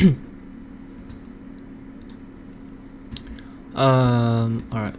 All right.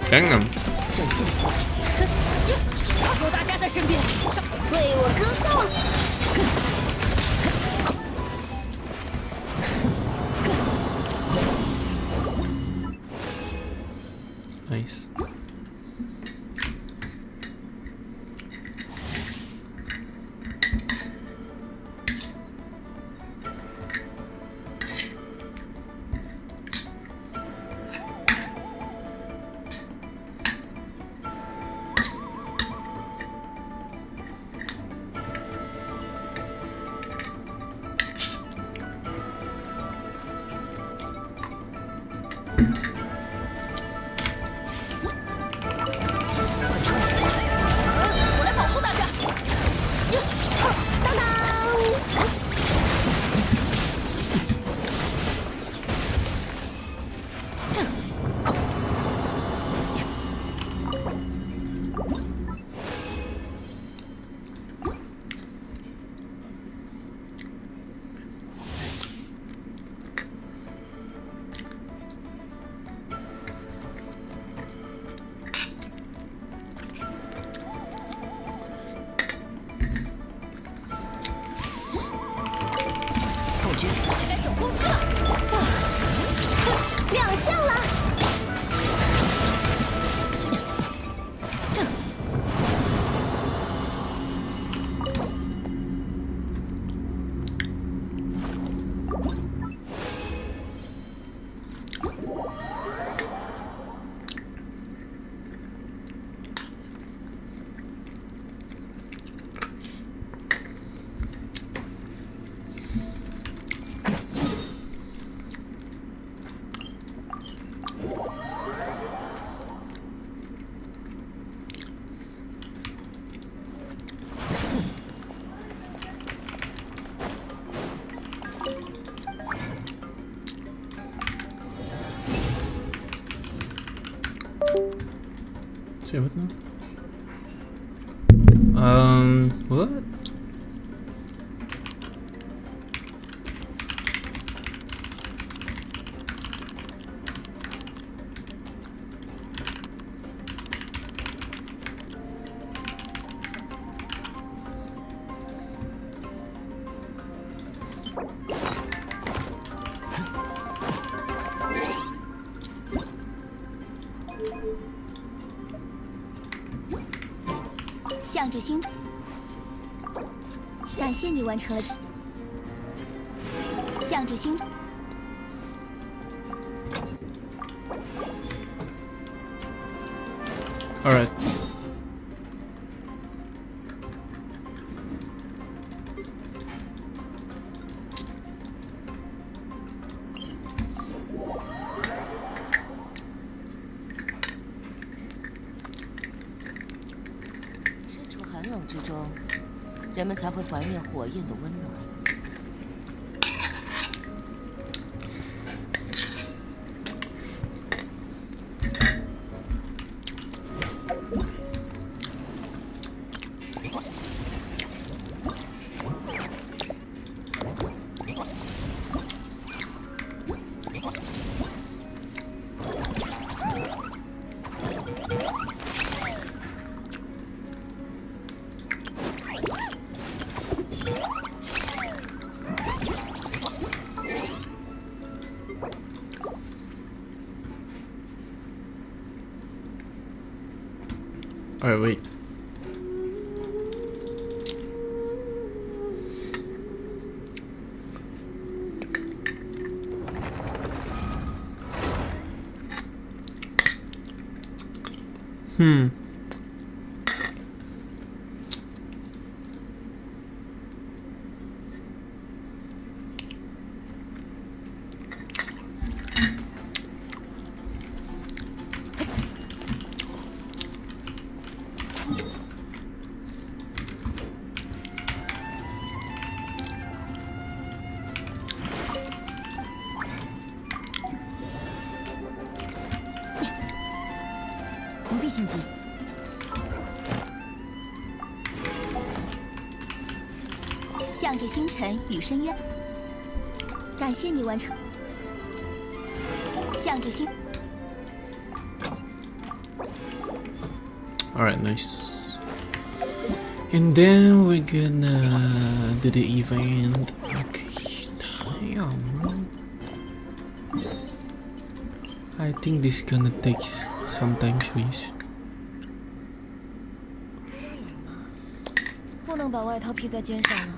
Damn. 有大家在身边，为我歌颂。Nice. Say what now? What? “向着星”，感谢你完成了“向着星”。All right. 之中，人们才会怀念火焰的温暖。Alright, wait. Hmm.不必心急。向着星辰与深渊，感谢你完成。向着星。 Alright, nice. And then we're gonna do the event. Okay, damn. I think this is gonna take some time, please. 不能把外套披在肩上了。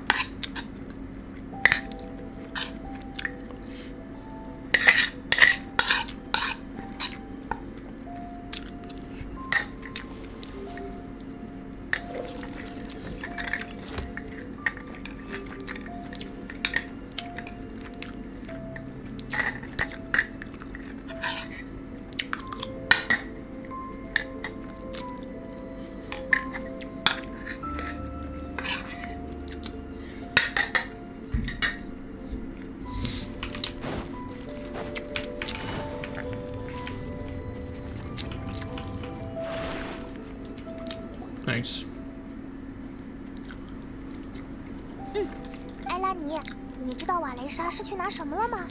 Nice. 艾拉尼，你知道瓦雷莎是去拿什么了吗？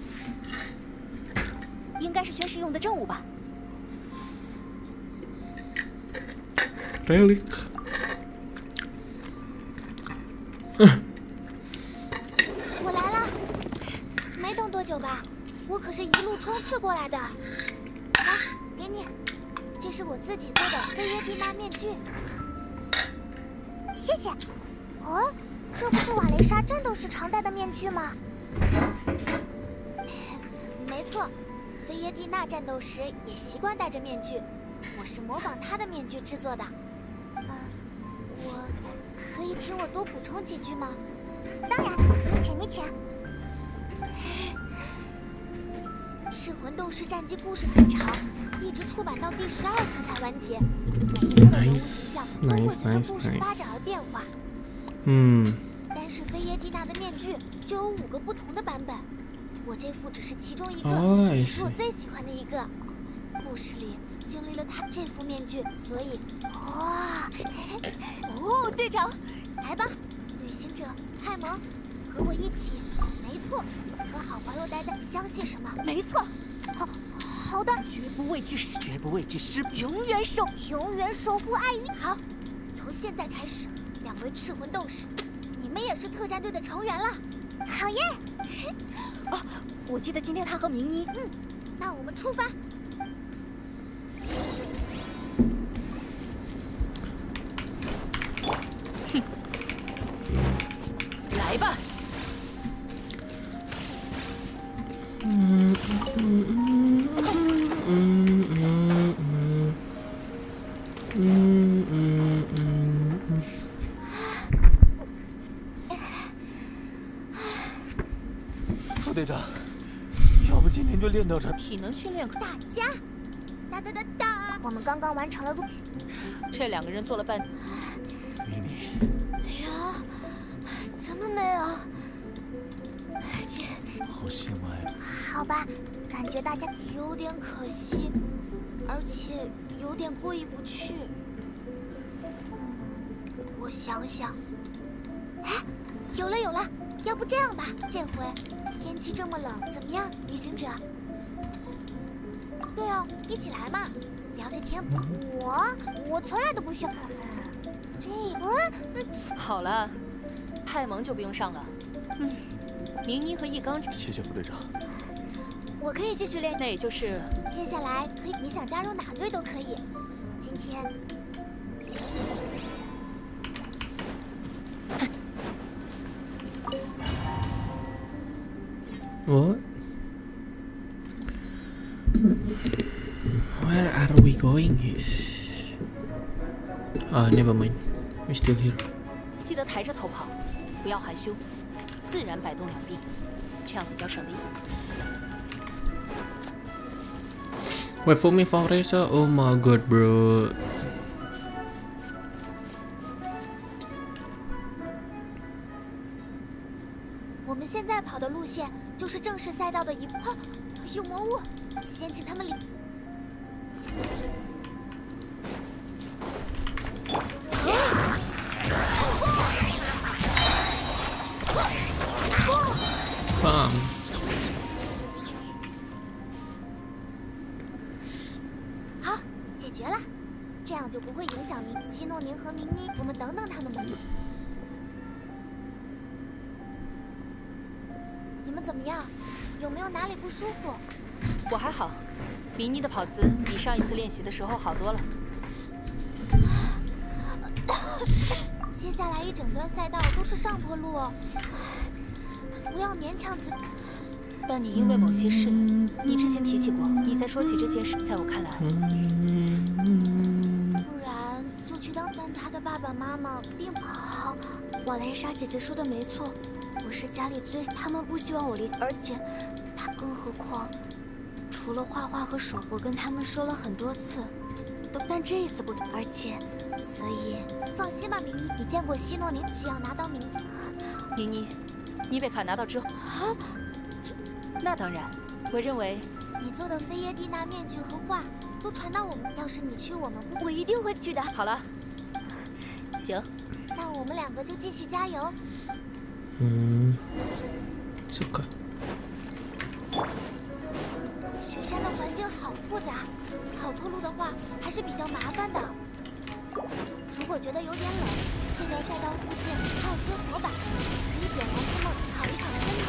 应该是宣誓用的证物吧？ Relic. 我来了，没等多久吧？我可是一路冲刺过来的。来，给你，这是我自己做的飞约蒂娜面具。谢谢。哦，这不是瓦雷莎战斗时常戴的面具吗？没错，菲耶蒂娜战斗时也习惯戴着面具，我是模仿她的面具制作的。我可以听我多补充几句吗？当然，你请，你请。噬魂斗士战绩故事很长，一直出版到第12册才完结。每一册的人物形象都会随着故事发展而变化。单是菲耶蒂娜的面具就有5个不同的版本，我这副只是其中一个，也是我最喜欢的一个。故事里经历了他这副面具，所以哇，哦，队长，来吧，旅行者蔡萌，和我一起。没错，和好朋友待在，相信什么？没错，好的，绝不畏惧失，绝不畏惧失，永远守护爱与好。从现在开始，2位赤魂斗士，你们也是特战队的成员了。好耶！哦，我记得今天他和明妮，那我们出发。来吧。副队长，要不今天就练到这儿？体能训练可大家，哒！我们刚刚完成了这2个人做了半。妮妮，哎呀，怎么没有？这好心外。好吧，感觉大家有点可惜，而且有点过意不去。我想想，哎，有了，要不这样吧，这回天气这么冷，怎么样，旅行者？对哦，一起来嘛，聊着天。我从来都不需要。好了，派蒙就不用上了。明妮和一刚，谢谢副队长。我可以继续练，那也就是接下来可以，你想加入哪队都可以。今天 What? Where are we going? Never mind. We're still here. 记得抬着头跑，不要含胸，自然摆动两臂，这样比较省力。Wait for me, Fauresa. Oh my god, bro. 我们现在跑的路线就是正式赛道的一啊，有魔物，先请他们离。Bam. 好，解决了，这样就不会影响希诺宁和明妮，我们等等他们吧。你们怎么样？有没有哪里不舒服？我还好，明妮的跑姿比上一次练习的时候好多了。接下来一整段赛道都是上坡路哦，不要勉强自己。但你因为某些事，你之前提起过，你在说起这件事，在我看来，不然就去当。但他的爸爸妈妈并不好。瓦蕾莎姐姐说的没错，我是家里最，他们不希望我离，而且更何况，除了画画和手，我跟他们说了很多次，但这一次不对，而且，所以放心吧，明妮，你见过希诺宁，只要拿到名字。明妮，你被卡拿到之后，那当然，我认为你做的菲耶蒂娜面具和画都传到我们，要是你去，我们不，我一定会去的。好了，行，那我们两个就继续加油。そっか。雪山的环境好复杂，跑错路的话还是比较麻烦的。如果觉得有点冷，这条赛道附近还有些火把，可以点燃它们烤一烤身子。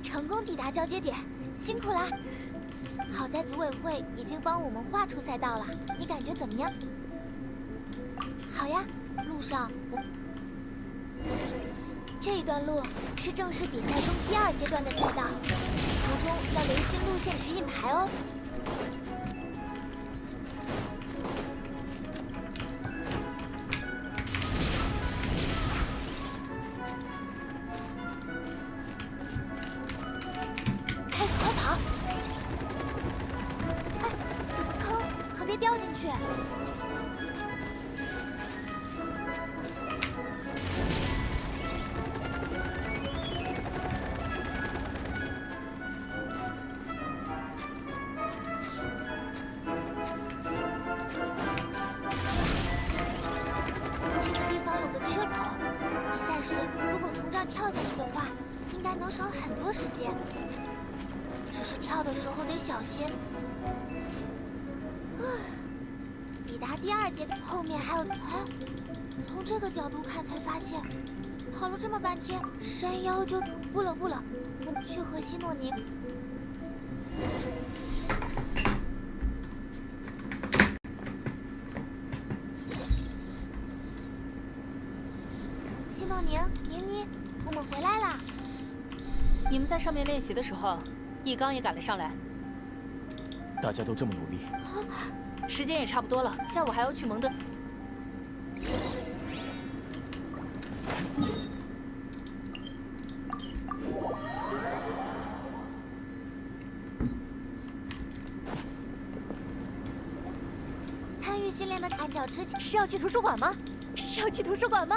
成功抵达交接点，辛苦啦！好在组委会已经帮我们画出赛道了，你感觉怎么样？好呀，路上我。这一段路是正式比赛中第2阶段的赛道，途中要留心路线指引牌哦。开始快跑！哎，有个坑，可别掉进去。跳下去的话，应该能省很多时间。只是跳的时候得小心。抵达第2阶，后面还有……哎，从这个角度看才发现，跑了这么半天，山腰就不了，我们去和希诺宁。希诺宁，宁妮。我们回来啦！你们在上面练习的时候，易刚也赶了上来。大家都这么努力，时间也差不多了，下午还要去蒙德。参与训练的，按照之前是要去图书馆吗？是要去图书馆吗？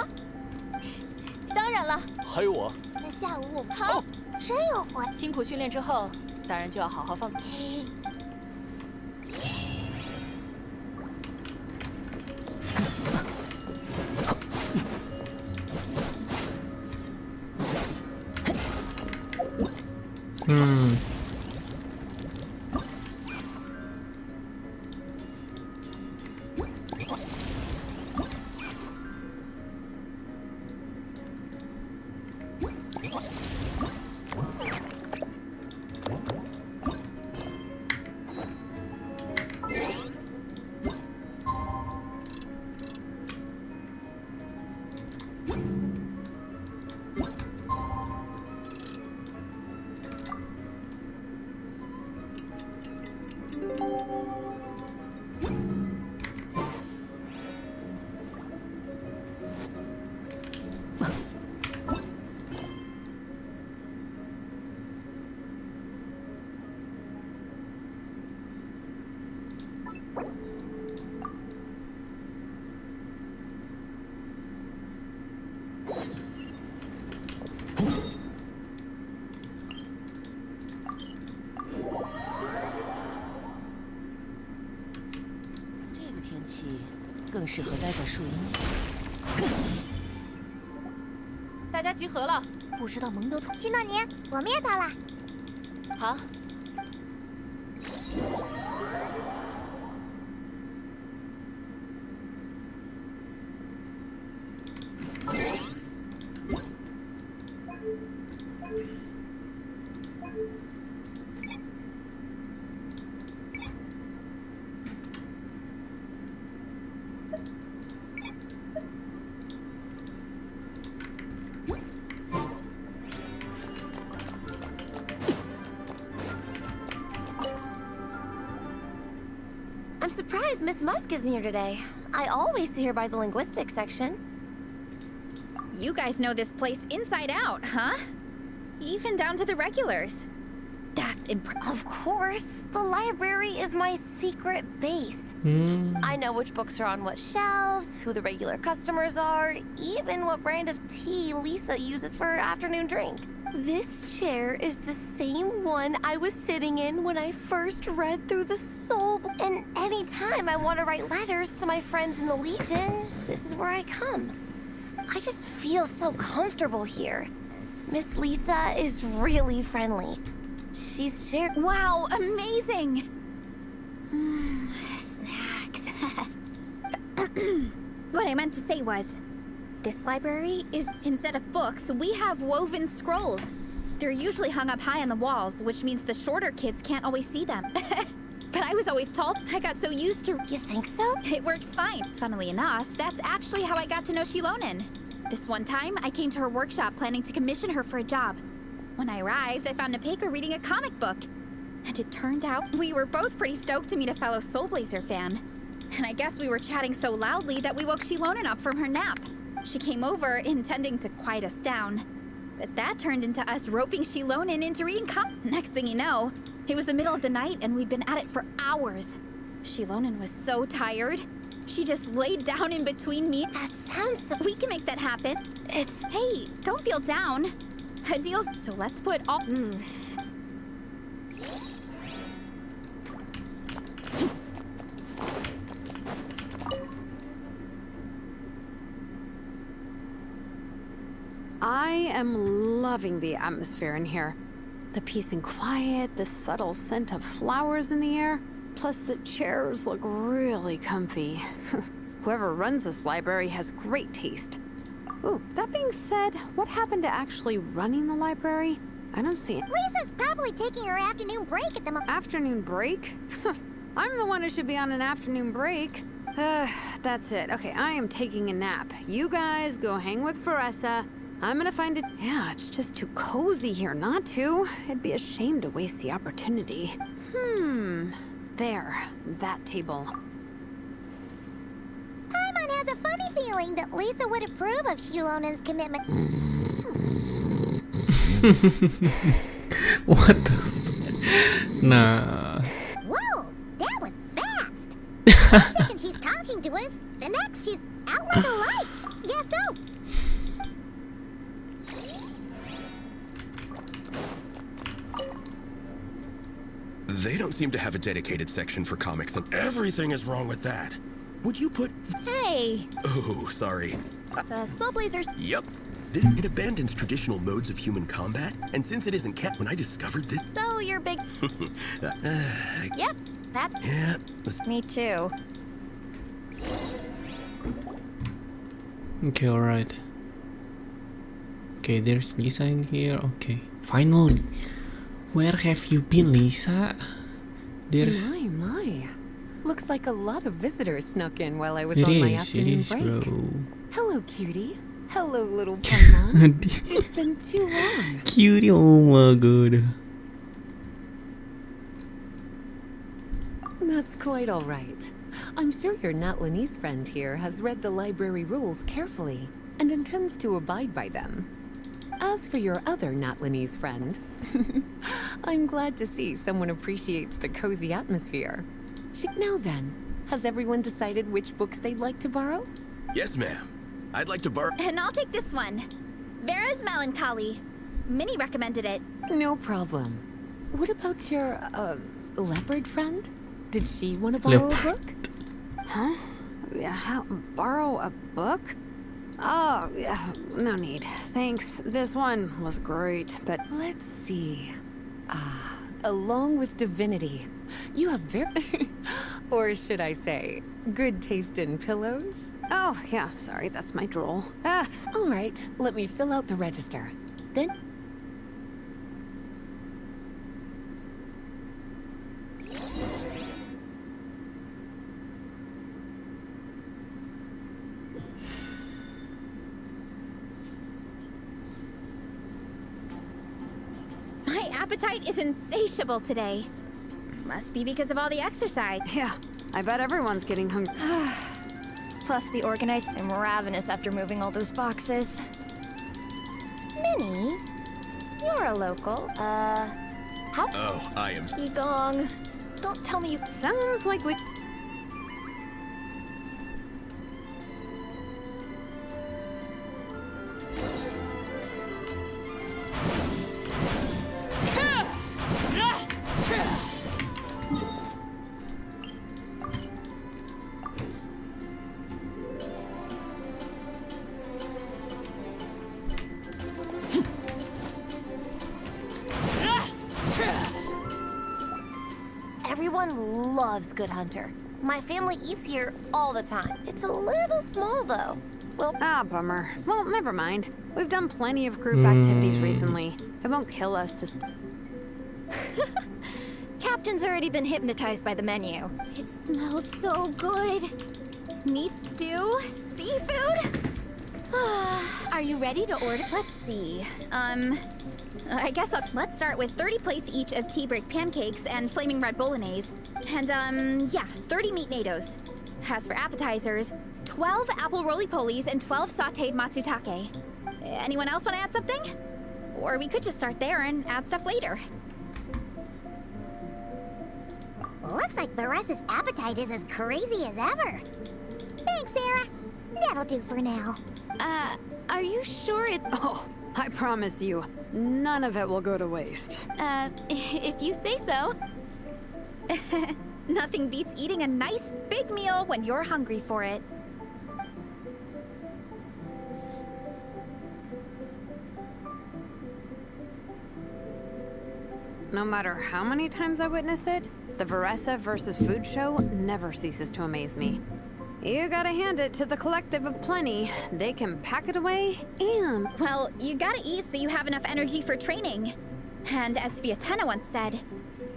当然了，还有我。那下午我们好，真有活。辛苦训练之后，当然就要好好放松。更适合待在树荫下。大家集合了，不知道蒙德图。希诺尼，我们也到了。好。I'm surprised Miss Musk isn't here today. I always see her by the linguistics section. You guys know this place inside out, huh? Even down to the regulars. That's impressive. Of course, the library is my secret base. I know which books are on what shelves, who the regular customers are, even what brand of tea Lisa uses for her afternoon drink. This chair is the same one I was sitting in when I first read through the Soul. And anytime I want to write letters to my friends in the Legion, this is where I come. I just feel so comfortable here. Miss Lisa is really friendly. She's shared. Wow, amazing! Snacks. What I meant to say was, this library is, instead of books, we have woven scrolls. They're usually hung up high on the walls, which means the shorter kids can't always see them. But I was always tall. I got so used to... You think so? It works fine. Funnily enough, that's actually how I got to know Shilonen. This one time, I came to her workshop planning to commission her for a job. When I arrived, I found Nepeka reading a comic book. And it turned out we were both pretty stoked to meet a fellow Soul Blazer fan. And I guess we were chatting so loudly that we woke Shilonen up from her nap. She came over, intending to quiet us down. But that turned into us roping Shilonen into reading Next thing you know, it was the middle of the night and we'd been at it for hours. Shilonen was so tired. She just laid down in between me. That sounds so... We can make that happen. It's... Hey, don't feel down. A deal's... So let's put all... I am loving the atmosphere in here. The peace and quiet, the subtle scent of flowers in the air, plus the chairs look really comfy. Whoever runs this library has great taste. Ooh, that being said, what happened to actually running the library? I don't see it. Lisa's probably taking her afternoon break at the moment. Afternoon break? I'm the one who should be on an afternoon break. That's it. Okay, I am taking a nap. You guys go hang with Faressa. I'm gonna find it. Yeah, it's just too cozy here not to. It'd be a shame to waste the opportunity. There. That table. Paimon has a funny feeling that Lisa would approve of Shilonen's commitment. What the... Nah. Whoa, that was fast. One second she's talking to us, the next she's out like a light. Guess so. They don't seem to have a dedicated section for comics, and everything is wrong with that. Would you put... Hey, Oh, sorry. the Soul Blazers. Yep. It abandons traditional modes of human combat, and since it isn't kept, when I discovered this... So you're big. Yep, that's Yeah. me too. Okay, alright. Okay, there's Lisa in here. Okay, finally. Where have you been, Lisa? There's... My. Looks like a lot of visitors snuck in while I was It on my is, afternoon break. bro. Hello, cutie. Hello, little Paimon. It's been too long. Cutie, oh my god. That's quite all right. I'm sure your Natlanese friend here has read the library rules carefully and intends to abide by them. As for your other Natlanese friend, I'm glad to see someone appreciates the cozy atmosphere. Now then, has everyone decided which books they'd like to borrow? Yes, ma'am. I'd like to borrow... And I'll take this one. Vera's Melancholy. Minnie recommended it. No problem. What about your, leopard friend? Did she want to borrow a book? Huh? Borrow a book? Oh, yeah, no need. Thanks. This one was great, but Let's see. Along with divinity, you have very... or should I say, good taste in pillows? oh, yeah, sorry, that's my drool. All right, let me fill out the register. Then... My appetite is insatiable today. Must be because of all the exercise. Yeah, I bet everyone's getting hungry. Plus, the organized. I'm ravenous after moving all those boxes. Minnie, you're a local. How? Oh, I am. Gong. Don't tell me you. Sounds like we... Everyone loves Good Hunter. My family eats here all the time. It's a little small, though. Well, bummer. Well, never mind. We've done plenty of group activities recently. It won't kill us to... Captain's already been hypnotized by the menu. It smells so good. Meat stew, seafood. Are you ready to order? Let's see. I guess let's start with 30 plates each of tea break pancakes and flaming red bolognese. And, yeah, 30 meat nados. As for appetizers, 12 apple roly-polies and 12 sauteed matsutake. Anyone else want to add something? Or we could just start there and add stuff later. Looks like Baressa's appetite is as crazy as ever. Thanks, Sarah. That'll do for now. Are you sure it... Oh, I promise you, none of it will go to waste. If you say so. Nothing beats eating a nice big meal when you're hungry for it. No matter how many times I witness it, the Varessa versus Food show never ceases to amaze me. You gotta hand it to the collective of plenty. They can pack it away and... Well, you gotta eat so you have enough energy for training. And as Vietena once said,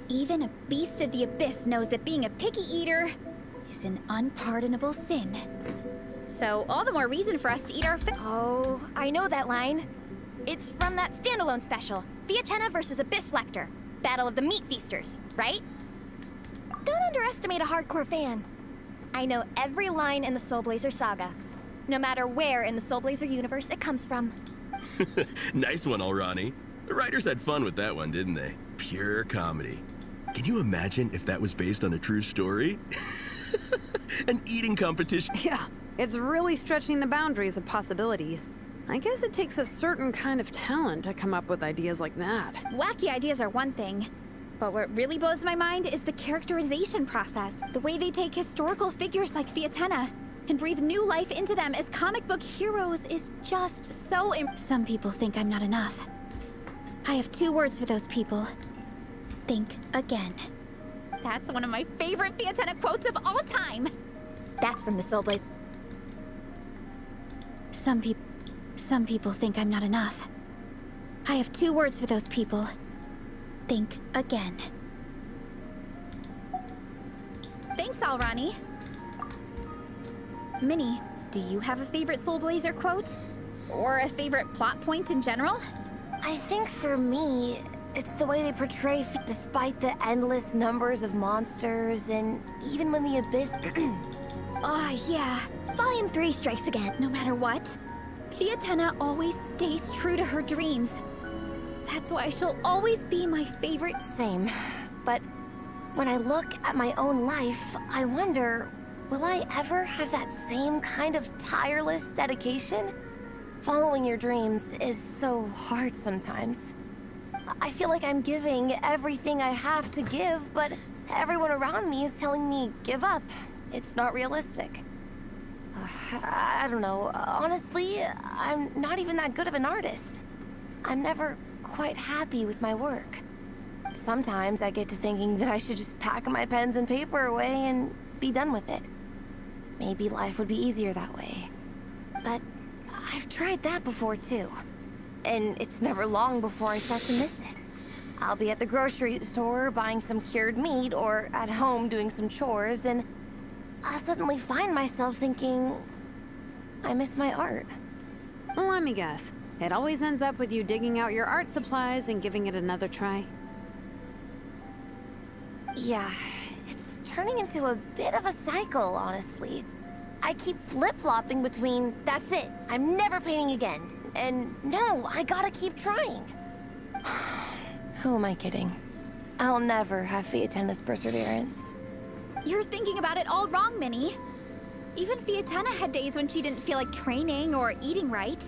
even a beast of the abyss knows that being a picky eater is an unpardonable sin. So all the more reason for us to eat our Oh, I know that line. It's from that standalone special, Vietena versus Abyss Lecter, Battle of the Meat Feasters, right? Don't underestimate a hardcore fan. I know every line in the Soul Blazer saga, no matter where in the Soul Blazer universe it comes from. Nice one, Alrani. The writers had fun with that one, didn't they? Pure comedy. Can you imagine if that was based on a true story? An eating competition. Yeah, it's really stretching the boundaries of possibilities. I guess it takes a certain kind of talent to come up with ideas like that. Wacky ideas are one thing, but what really blows my mind is the characterization process. The way they take historical figures like Vietena and breathe new life into them as comic book heroes is just so Some people think I'm not enough. I have 2 words for those people. Think again. That's one of my favorite Vietena quotes of all time. That's from the Soul Blazer. Some people think I'm not enough. I have 2 words for those people. Think again. Thanks, Alrani. Minnie, do you have a favorite Soul Blazer quote? Or a favorite plot point in general? I think for me, it's the way they portray despite the endless numbers of monsters and even when the Abyss... Oh, yeah. Volume 3 strikes again. No matter what, Vietena always stays true to her dreams. That's why she'll always be my favorite. Same. But when I look at my own life, I wonder, will I ever have that same kind of tireless dedication? Following your dreams is so hard sometimes. I feel like I'm giving everything I have to give, but everyone around me is telling me, give up. It's not realistic. I don't know. Honestly, I'm not even that good of an artist. I'm never quite happy with my work. Sometimes I get to thinking that I should just pack my pens and paper away and be done with it. Maybe life would be easier that way. But I've tried that before too. And it's never long before I start to miss it. I'll be at the grocery store buying some cured meat or at home doing some chores, and I'll suddenly find myself thinking, I miss my art. Well, let me guess. It always ends up with you digging out your art supplies and giving it another try. Yeah, it's turning into a bit of a cycle, honestly. I keep flip-flopping between, that's it, I'm never painting again, and no, I gotta keep trying. Who am I kidding? I'll never have Fiatenna's perseverance. You're thinking about it all wrong, Minnie. Even Fiatenna had days when she didn't feel like training or eating right.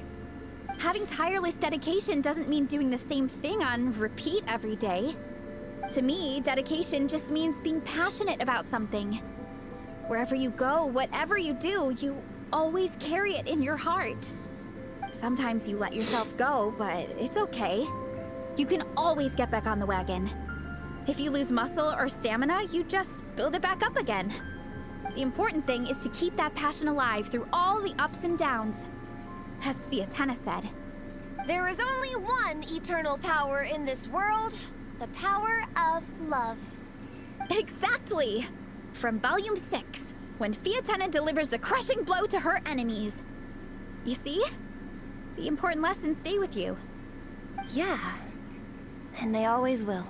Having tireless dedication doesn't mean doing the same thing on repeat every day. To me, dedication just means being passionate about something. Wherever you go, whatever you do, you always carry it in your heart. Sometimes you let yourself go, but it's okay. You can always get back on the wagon. If you lose muscle or stamina, you just build it back up again. The important thing is to keep that passion alive through all the ups and downs. As Fiatenna said, there is only one eternal power in this world, the power of love. Exactly! From Volume 6, when Fiatenna delivers the crushing blow to her enemies. You see? The important lessons stay with you. Yeah, and they always will.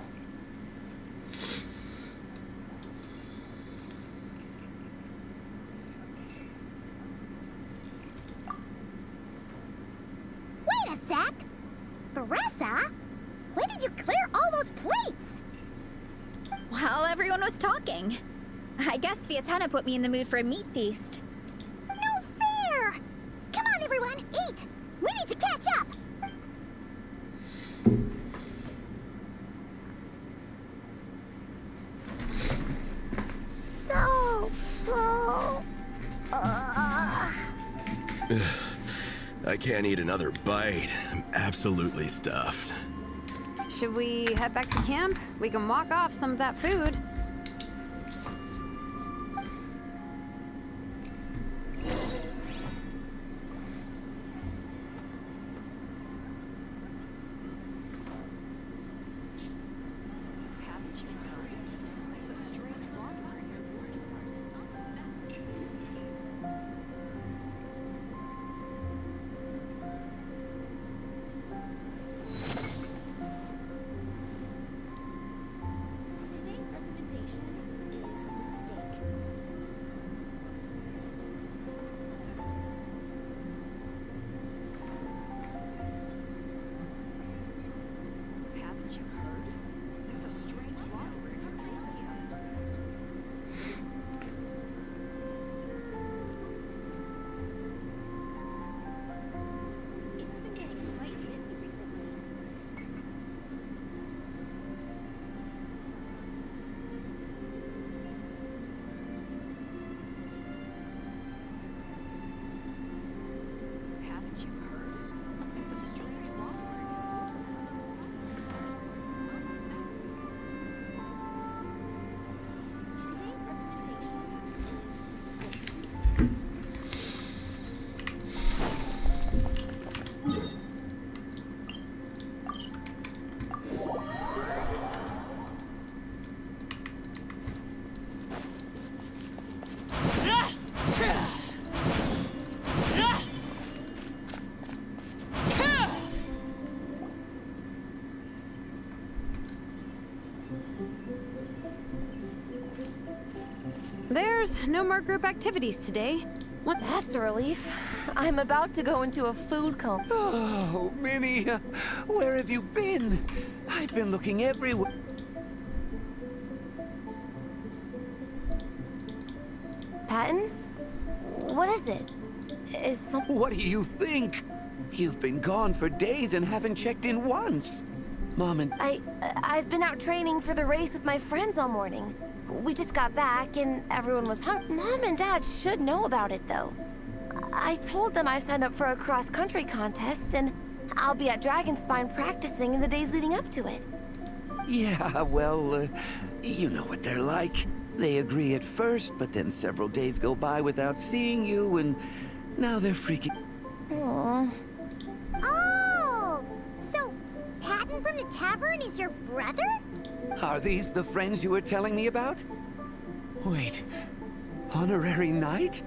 Wait a sec! Beressa? When did you clear all those plates? While everyone was talking. I guess Fiatenna put me in the mood for a meat feast. No fair! Come on, everyone, eat! We need to catch up! So full. I can't eat another bite. I'm absolutely stuffed. Should we head back to camp? We can walk off some of that food. There's no more group activities today. What? That's a relief. I'm about to go into a food coma. Oh, Minnie, where have you been? I've been looking everywhere. Patton? What is it? Is something... What do you think? You've been gone for days and haven't checked in once. Mom and... I've been out training for the race with my friends all morning. We just got back and everyone was hungry. Mom and Dad should know about it, though. I told them I signed up for a cross-country contest, and I'll be at Dragonspine practicing in the days leading up to it. Yeah, well, you know what they're like. They agree at first, but then several days go by without seeing you, and now they're freaking... Aww. Oh! So, Patton from the tavern is your brother? Are these the friends you were telling me about? Wait, honorary knight?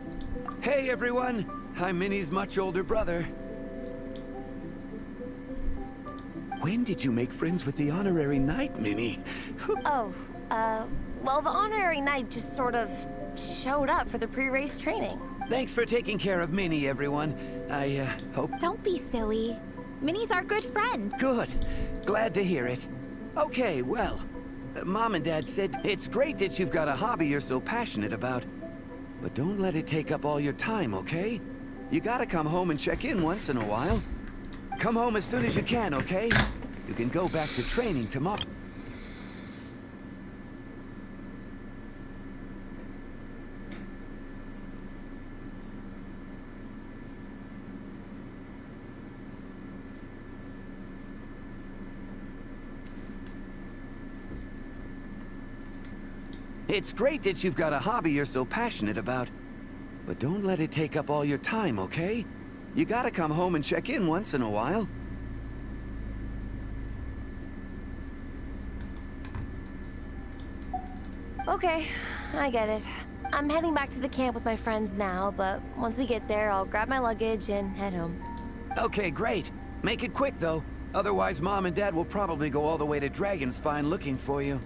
Hey everyone, I'm Minnie's much older brother. When did you make friends with the honorary knight, Minnie? Oh, well, the honorary knight just sort of showed up for the pre-race training. Thanks for taking care of Minnie, everyone. I, hope... Don't be silly. Minnie's our good friend. Good. Glad to hear it. Okay, well, Mom and Dad said it's great that you've got a hobby you're so passionate about. But don't let it take up all your time, okay? You gotta come home and check in once in a while. Come home as soon as you can, okay? You can go back to training tomorrow. It's great that you've got a hobby you're so passionate about. But don't let it take up all your time, okay? You gotta come home and check in once in a while. Okay, I get it. I'm heading back to the camp with my friends now, but once we get there, I'll grab my luggage and head home. Okay, great. Make it quick, though. Otherwise, Mom and Dad will probably go all the way to Dragonspine looking for you.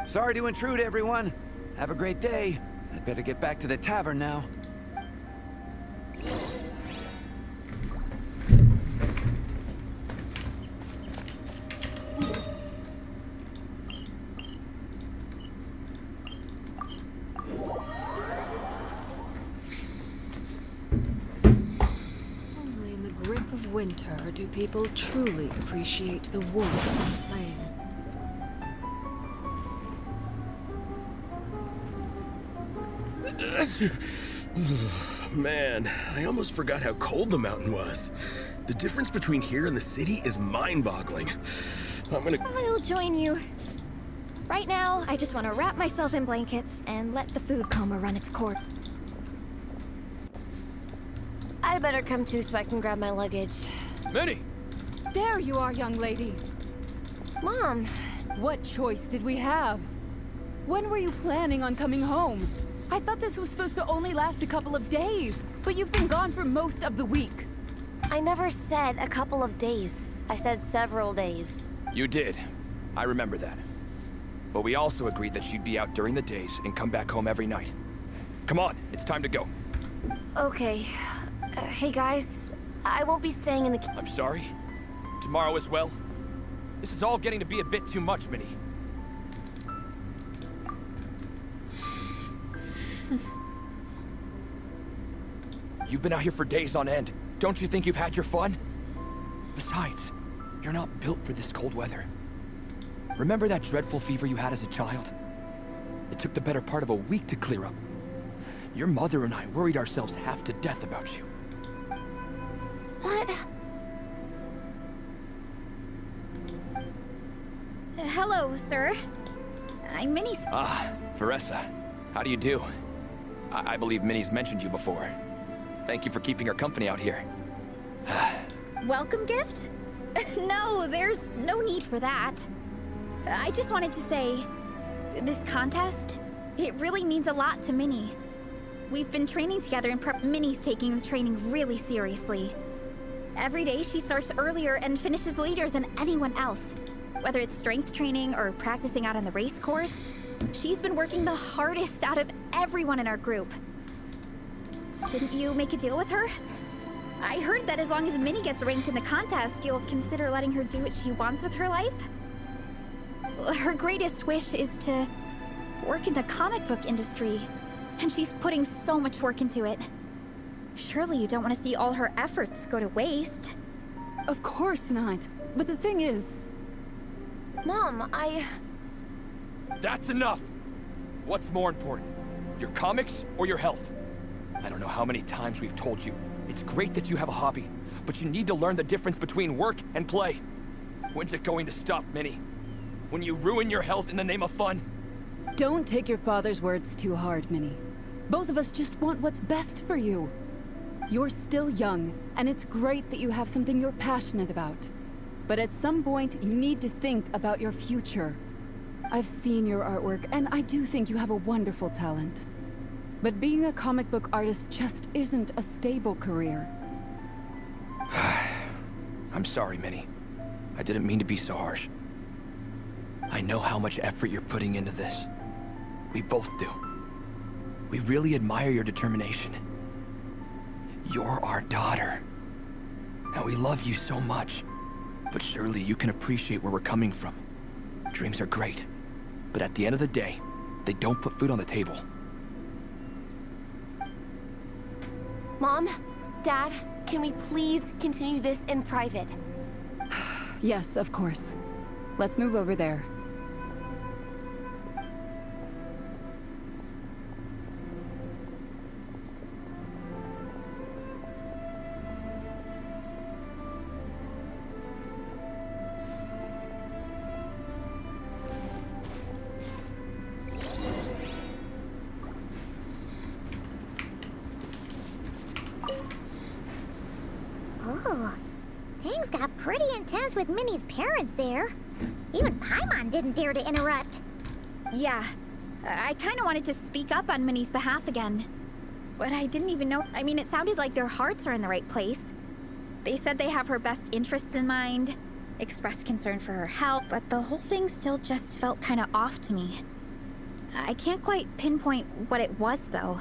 Sorry to intrude, everyone. Have a great day. I'd better get back to the tavern now. Only in the grip of winter do people truly appreciate the warmth of the flame. Man, I almost forgot how cold the mountain was. The difference between here and the city is mind-boggling. I'll join you. Right now, I just want to wrap myself in blankets and let the food coma run its course. I'd better come too so I can grab my luggage. Minnie! There you are, young lady. Mom! What choice did we have? When were you planning on coming home? I thought this was supposed to only last a couple of days, but you've been gone for most of the week. I never said a couple of days. I said several days. You did. I remember that. But we also agreed that she'd be out during the days and come back home every night. Come on, it's time to go. Okay. Hey guys, I won't be staying in the... I'm sorry. Tomorrow as well. This is all getting to be a bit too much, Minnie. You've been out here for days on end. Don't you think you've had your fun? Besides, you're not built for this cold weather. Remember that dreadful fever you had as a child? It took the better part of a week to clear up. Your mother and I worried ourselves half to death about you. What? Hello, sir. I'm Minnie's... Ah, Veressa. How do you do? I believe Minnie's mentioned you before. Thank you for keeping her company out here. Welcome gift? No, there's no need for that. I just wanted to say, this contest, it really means a lot to Minnie. We've been training together and Minnie's taking the training really seriously. Every day she starts earlier and finishes later than anyone else. Whether it's strength training or practicing out on the race course, she's been working the hardest out of everyone in our group. Didn't you make a deal with her? I heard that as long as Minnie gets ranked in the contest, you'll consider letting her do what she wants with her life? Her greatest wish is to work in the comic book industry, and she's putting so much work into it. Surely you don't want to see all her efforts go to waste. Of course not. But the thing is... Mom, That's enough! What's more important? Your comics or your health? I don't know how many times we've told you. It's great that you have a hobby, but you need to learn the difference between work and play. When's it going to stop, Minnie? When you ruin your health in the name of fun? Don't take your father's words too hard, Minnie. Both of us just want what's best for you. You're still young, and it's great that you have something you're passionate about. But at some point, you need to think about your future. I've seen your artwork, and I do think you have a wonderful talent. But being a comic book artist just isn't a stable career. I'm sorry, Minnie. I didn't mean to be so harsh. I know how much effort you're putting into this. We both do. We really admire your determination. You're our daughter. And we love you so much. But surely you can appreciate where we're coming from. Dreams are great. But at the end of the day, they don't put food on the table. Mom, Dad, can we please continue this in private? Yes, of course. Let's move over there. Oh, things got pretty intense with Minnie's parents there. Even Paimon didn't dare to interrupt. Yeah, I kind of wanted to speak up on Minnie's behalf again. But I didn't even know. I mean, it sounded like their hearts are in the right place. They said they have her best interests in mind, expressed concern for her health, but the whole thing still just felt kind of off to me. I can't quite pinpoint what it was, though.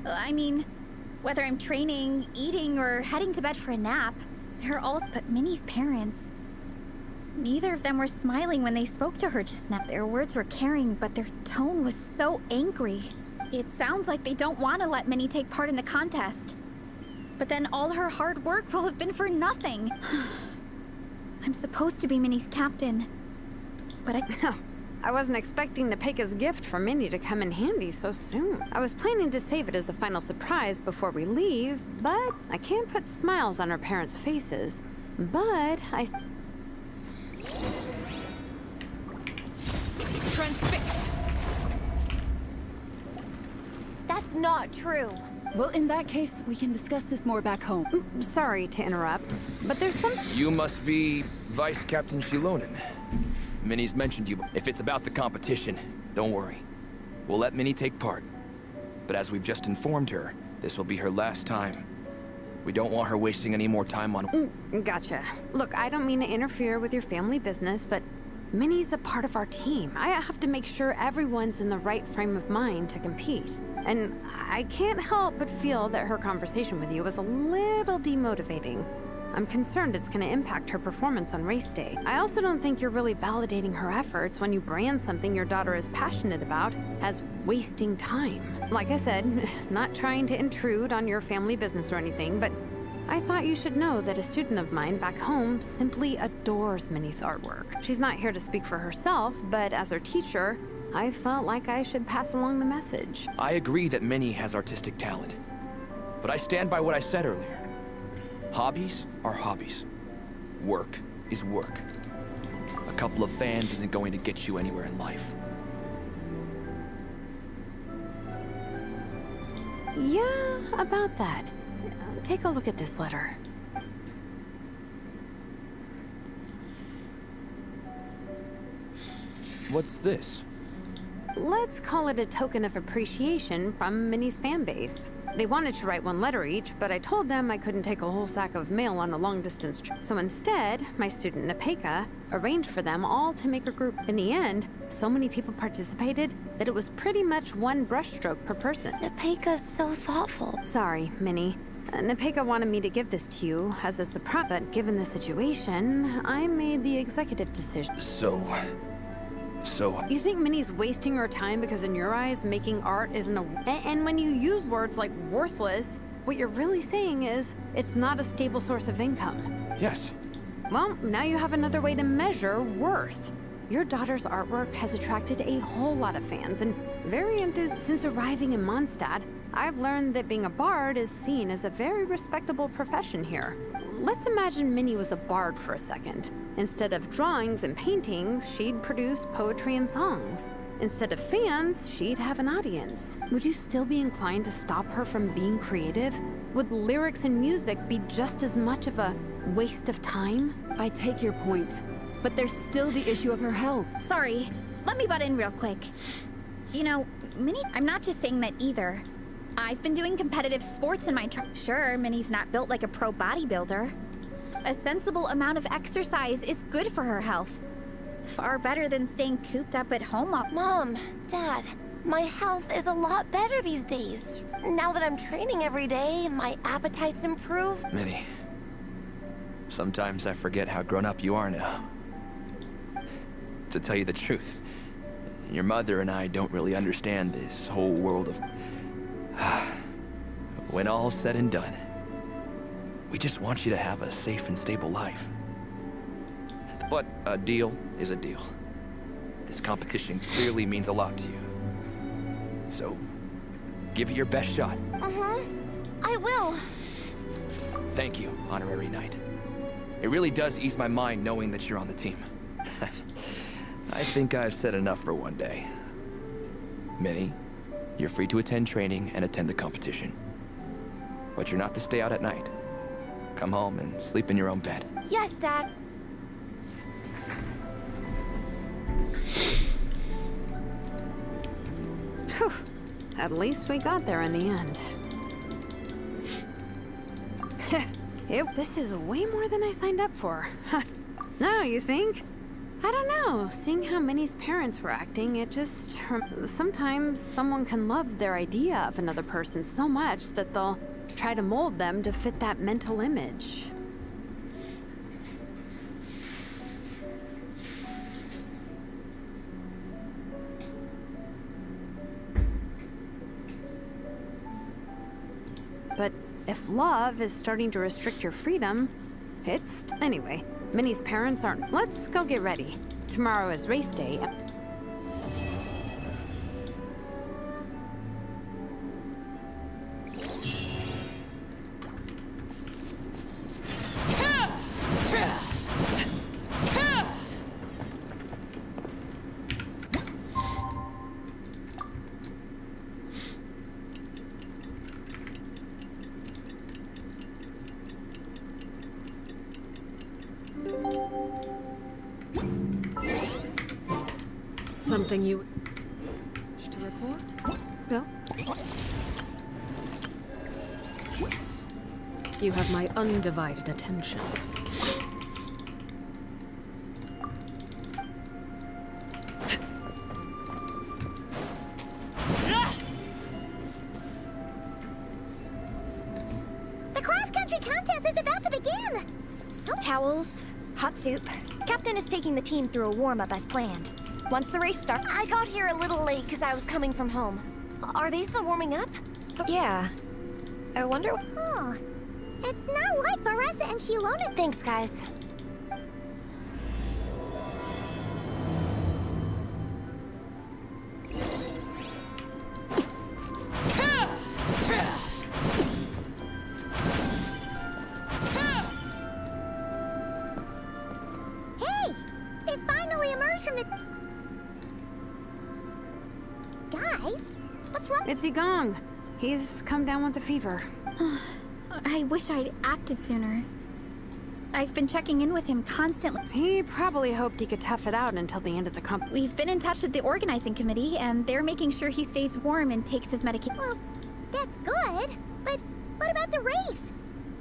I mean, whether I'm training, eating, or heading to bed for a nap, they're all but Minnie's parents. Neither of them were smiling when they spoke to her just now. Their words were caring, but their tone was so angry. It sounds like they don't want to let Minnie take part in the contest. But then all her hard work will have been for nothing. I'm supposed to be Minnie's captain, but I wasn't expecting Nepeka's gift for Minnie to come in handy so soon. I was planning to save it as a final surprise before we leave, but I can't put smiles on her parents' faces. But Transfixed. That's not true. Well, in that case, we can discuss this more back home. Sorry to interrupt, but there's some... You must be Vice Captain Shilonen. Minnie's mentioned you. If it's about the competition, don't worry. We'll let Minnie take part. But as we've just informed her, this will be her last time. We don't want her wasting any more time on... Gotcha. Look, I don't mean to interfere with your family business, but Minnie's a part of our team. I have to make sure everyone's in the right frame of mind to compete. And I can't help but feel that her conversation with you was a little demotivating. I'm concerned it's going to impact her performance on race day. I also don't think you're really validating her efforts when you brand something your daughter is passionate about as wasting time. Like I said, not trying to intrude on your family business or anything, but I thought you should know that a student of mine back home simply adores Minnie's artwork. She's not here to speak for herself, but as her teacher, I felt like I should pass along the message. I agree that Minnie has artistic talent. But I stand by what I said earlier. Hobbies are hobbies. Work is work. A couple of fans isn't going to get you anywhere in life. Yeah, about that. Take a look at this letter. What's this? Let's call it a token of appreciation from Minnie's fan base. They wanted to write one letter each, but I told them I couldn't take a whole sack of mail on a long-distance trip. So instead, my student Nepeka arranged for them all to make a group. In the end, so many people participated that it was pretty much one brushstroke per person. Nepeka's so thoughtful. Sorry, Minnie. Nepeka wanted me to give this to you as a surprise, but given the situation, I made the executive decision. So... You think Minnie's wasting her time because in your eyes, making art isn't a... And when you use words like worthless, what you're really saying is, it's not a stable source of income. Yes. Well, now you have another way to measure worth. Your daughter's artwork has attracted a whole lot of fans, and very enthusiastic. Since arriving in Mondstadt, I've learned that being a bard is seen as a very respectable profession here. Let's imagine Minnie was a bard for a second. Instead of drawings and paintings, she'd produce poetry and songs. Instead of fans, she'd have an audience. Would you still be inclined to stop her from being creative? Would lyrics and music be just as much of a waste of time? I take your point, but there's still the issue of her health. Sorry, let me butt in real quick. You know, Minnie, I'm not just saying that either. I've been doing competitive sports in my Sure, Minnie's not built like a pro bodybuilder. A sensible amount of exercise is good for her health. Far better than staying cooped up at home all— Mom, Dad, my health is a lot better these days. Now that I'm training every day, my appetite's improved. Minnie, sometimes I forget how grown up you are now. To tell you the truth, your mother and I don't really understand this whole world of... When all's said and done, we just want you to have a safe and stable life. But a deal is a deal. This competition clearly means a lot to you. So, give it your best shot. I will. Thank you, Honorary Knight. It really does ease my mind knowing that you're on the team. I think I've said enough for one day. Minnie, you're free to attend training and attend the competition. But you're not to stay out at night. Come home and sleep in your own bed. Yes, Dad. Whew. At least we got there in the end. This is way more than I signed up for. No, you think? I don't know. Seeing how Minnie's parents were acting, it just... Sometimes someone can love their idea of another person so much that they'll try to mold them to fit that mental image. But if love is starting to restrict your freedom, it's... Anyway, Minnie's parents aren't... Let's go get ready. Tomorrow is race day. Something you wish to report? Go. You have my undivided attention. The cross-country contest is about to begin! Towels, hot soup. Captain is taking the team through a warm-up as planned. Once the race starts... I got here a little late because I was coming from home. Are they still warming up? Yeah. I wonder... Huh. It's not like Varessa and Shilona. Thanks, guys. Hey! They finally emerged from the... Guys, what's wrong? It's Igong. He's come down with a fever. I wish I'd acted sooner. I've been checking in with him constantly. He probably hoped he could tough it out until the end of the company. We've been in touch with the organizing committee, and they're making sure he stays warm and takes his medication. Well, that's good, but what about the race?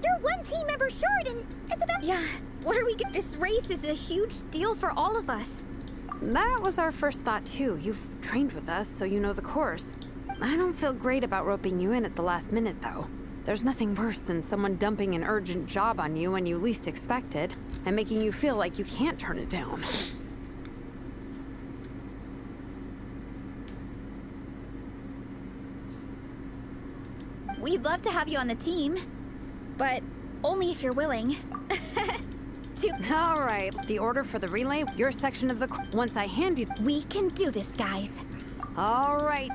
You're one team member short, and it's about... Yeah, what are we... This race is a huge deal for all of us. That was our first thought, too. You've trained with us, so you know the course. I don't feel great about roping you in at the last minute, though. There's nothing worse than someone dumping an urgent job on you when you least expect it, and making you feel like you can't turn it down. We'd love to have you on the team, but only if you're willing. All right, the order for the relay, your section of the... Once I hand you... We can do this, guys. All right.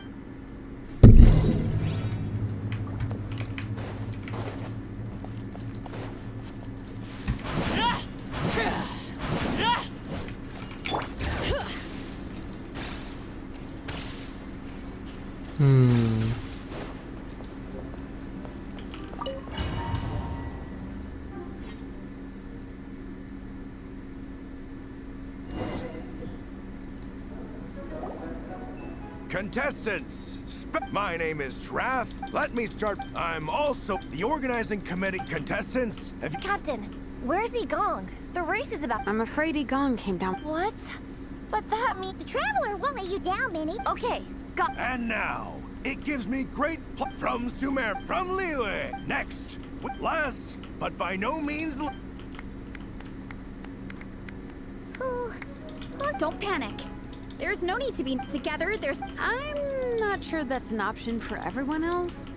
Contestants, my name is Traff. Let me start. I'm also the organizing committee. Contestants, have you... Captain, where's Igong? The race is about... I'm afraid Igong came down. What? But that means... The Traveler won't let you down, Minnie. Okay, got... And now, it gives me great from Sumer, from Lille. Next, last, but by no means... Don't panic. There's no need to be together. I'm not sure that's an option for everyone else.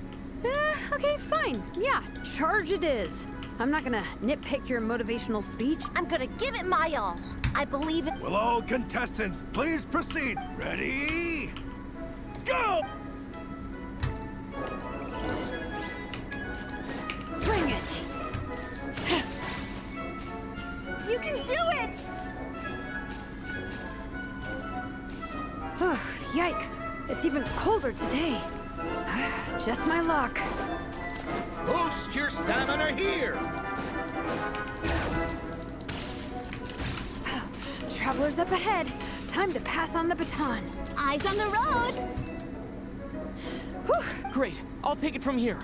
Okay, fine. Yeah, charge it is. I'm not gonna nitpick your motivational speech. I'm gonna give it my all. I believe in... Will all contestants please proceed? Ready? Go! Bring it! You can do it! Yikes! It's even colder today. Just my luck. Boost your stamina here! Travelers up ahead. Time to pass on the baton. Eyes on the road! Whew, great. I'll take it from here.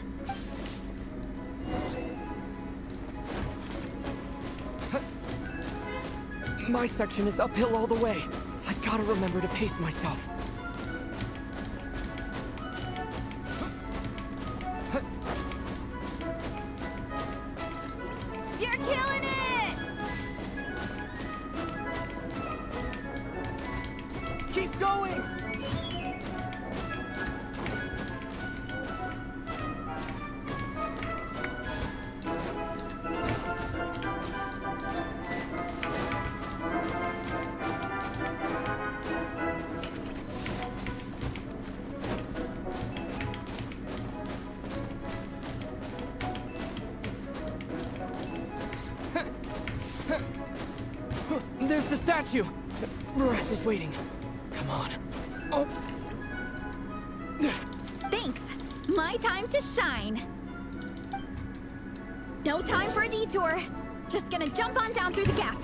My section is uphill all the way. I gotta remember to pace myself. You're killing it! Keep going! There's the statue! Russ is waiting. Come on. Oh. Thanks. My time to shine. No time for a detour. Just gonna jump on down through the gap.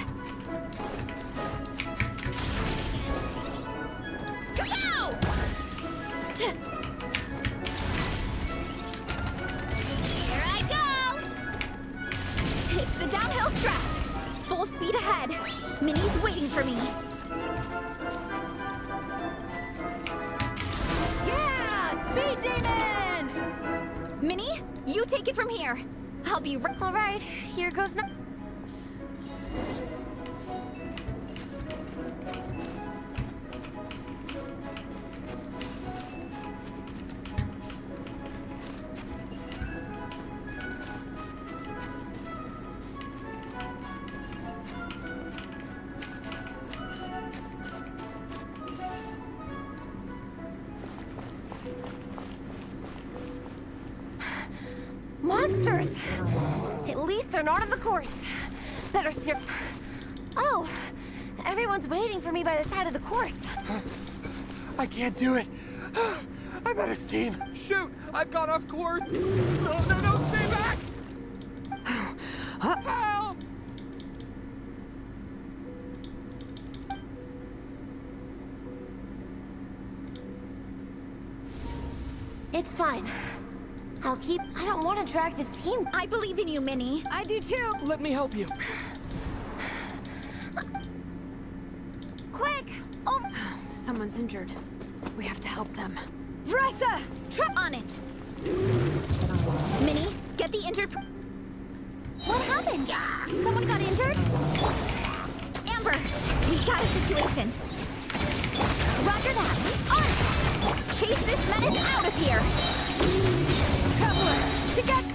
Kapow! Here I go! It's the downhill stretch. Full speed ahead. Minnie's waiting for me. Yeah! Speed demon! Minnie, you take it from here. I'll be right. All right, here goes no... Monsters! At least they're not on the course. Better steer... Oh! Everyone's waiting for me by the side of the course. I can't do it. I'm out of steam. Shoot! I've gone off course. No, stay back! Help! It's fine. I'll keep... I don't want to drag this team. I believe in you, Minnie. I do too. Let me help you. Quick! Oh! Someone's injured. We have to help them. Vrisa! Trap on it! Minnie, get the injured... What happened? Someone got injured? Amber, we got a situation. Roger that. On! Let's chase this menace out of here! Traveler, together!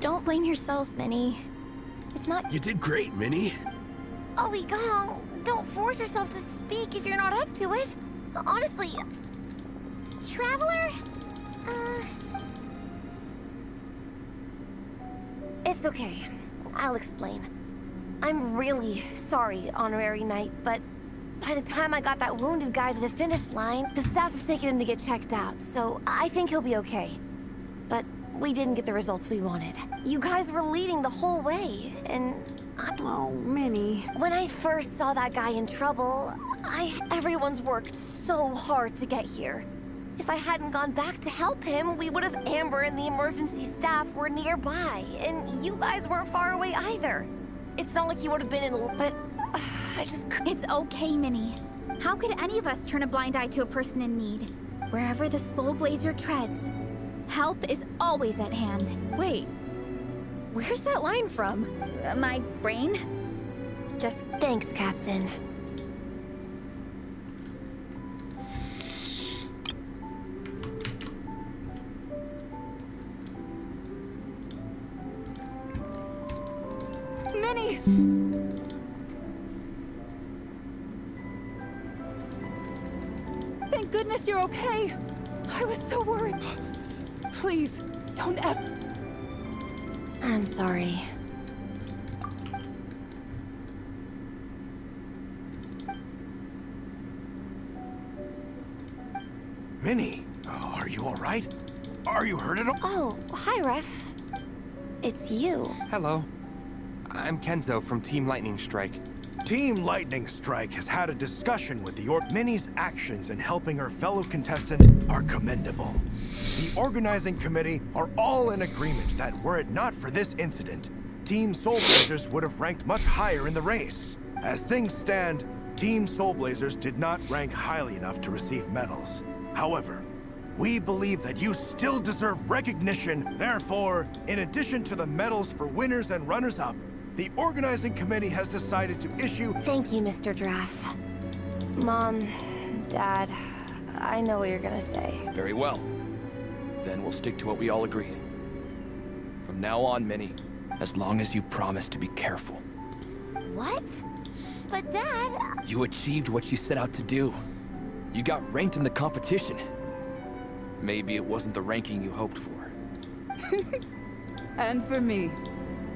Don't blame yourself, Minnie. It's not... You did great, Minnie. Oh, Igong, don't force yourself to speak if you're not up to it. Honestly... Traveler? It's okay. I'll explain. I'm really sorry, Honorary Knight, but by the time I got that wounded guy to the finish line, the staff have taken him to get checked out, so I think he'll be okay. But we didn't get the results we wanted. You guys were leading the whole way, and Oh, Minnie. when I first saw that guy in trouble, everyone's worked so hard to get here. If I hadn't gone back to help him, we would have Amber and the emergency staff were nearby, and you guys weren't far away either. It's not like he would have been in, but I just couldn't. It's okay, Minnie. How could any of us turn a blind eye to a person in need? Wherever the Soul Blazer treads, help is always at hand. Wait, where's that line from? My brain? Just thanks, Captain. Minnie! Thank goodness you're okay. I was so worried. Please, don't ever... I'm sorry. Minnie, are you all right? Are you hurt at all? Oh, hi, Ref. It's you. Hello. I'm Kenzo from Team Lightning Strike. Team Lightning Strike has had a discussion with the Minnie's actions in helping her fellow contestant are commendable. The organizing committee are all in agreement that were it not for this incident, Team Soul Blazers would have ranked much higher in the race. As things stand, Team Soul Blazers did not rank highly enough to receive medals. However, we believe that you still deserve recognition. Therefore, in addition to the medals for winners and runners-up, the organizing committee has decided to issue... Thank you, Mr. Draff. Mom, Dad, I know what you're gonna say. Very well. Then we'll stick to what we all agreed. From now on, Minnie, as long as you promise to be careful. What? But Dad... You achieved what you set out to do. You got ranked in the competition. Maybe it wasn't the ranking you hoped for. And for me.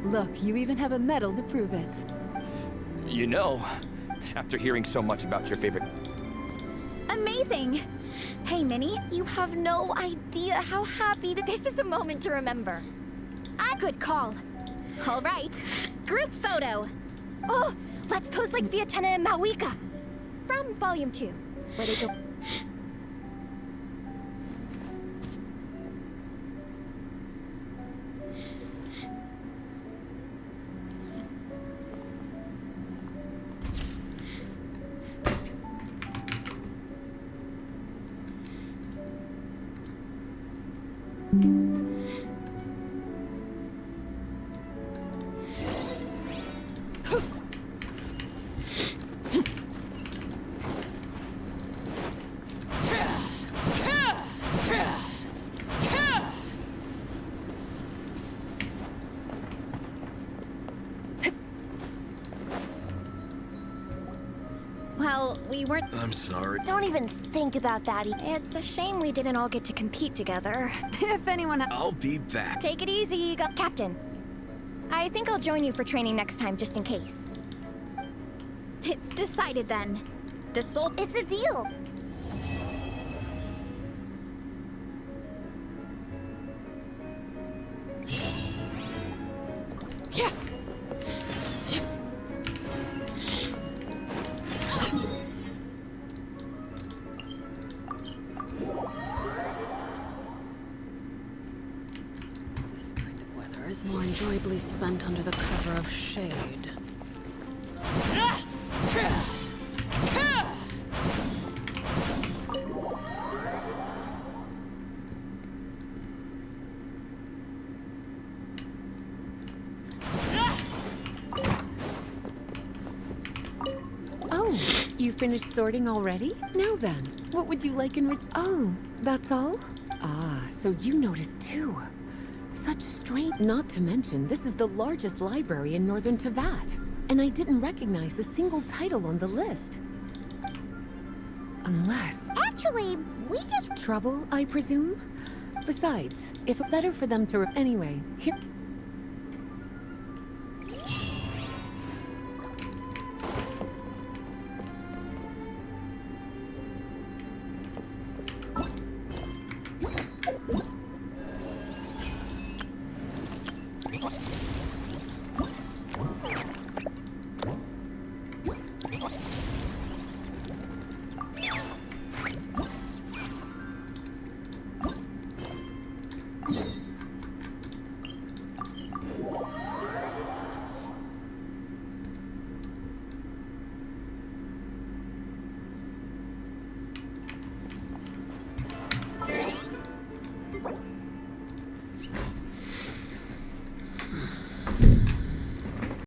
Look, you even have a medal to prove it. You know, after hearing so much about your favorite... Amazing! Hey, Minnie, You have no idea how happy to... This is a moment to remember. good call. All right, group photo. Oh, let's pose like Vietena and Mawika. From Volume 2, where they go... Well, we weren't... I'm sorry. Don't even think about that. It's a shame we didn't all get to compete together. If anyone... I'll be back. Take it easy, Captain. I think I'll join you for training next time, just in case. It's decided then. The soul... It's a deal. Yeah. This kind of weather is more enjoyably spent under the cover of shade. Oh, you finished sorting already? Now then, what would you like in Oh, that's all? Ah, so you noticed too. Such strange... Not to mention, this is the largest library in Northern Tevat. And I didn't recognize a single title on the list. Unless... Actually, we just... Trouble, I presume? Besides, if better for them to... Anyway, here...